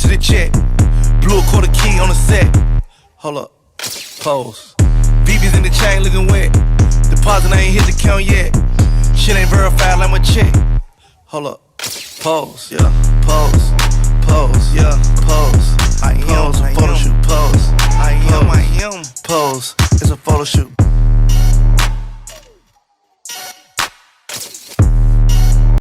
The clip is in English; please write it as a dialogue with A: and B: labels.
A: to the check. Blew a quarter key on the set. Hold up, pose. BB's in the chain looking wet. Deposit, I ain't hit the count yet. Shit ain't verified like my check. Hold up, pose, yeah, pose, yeah, pose. I am photo shoot.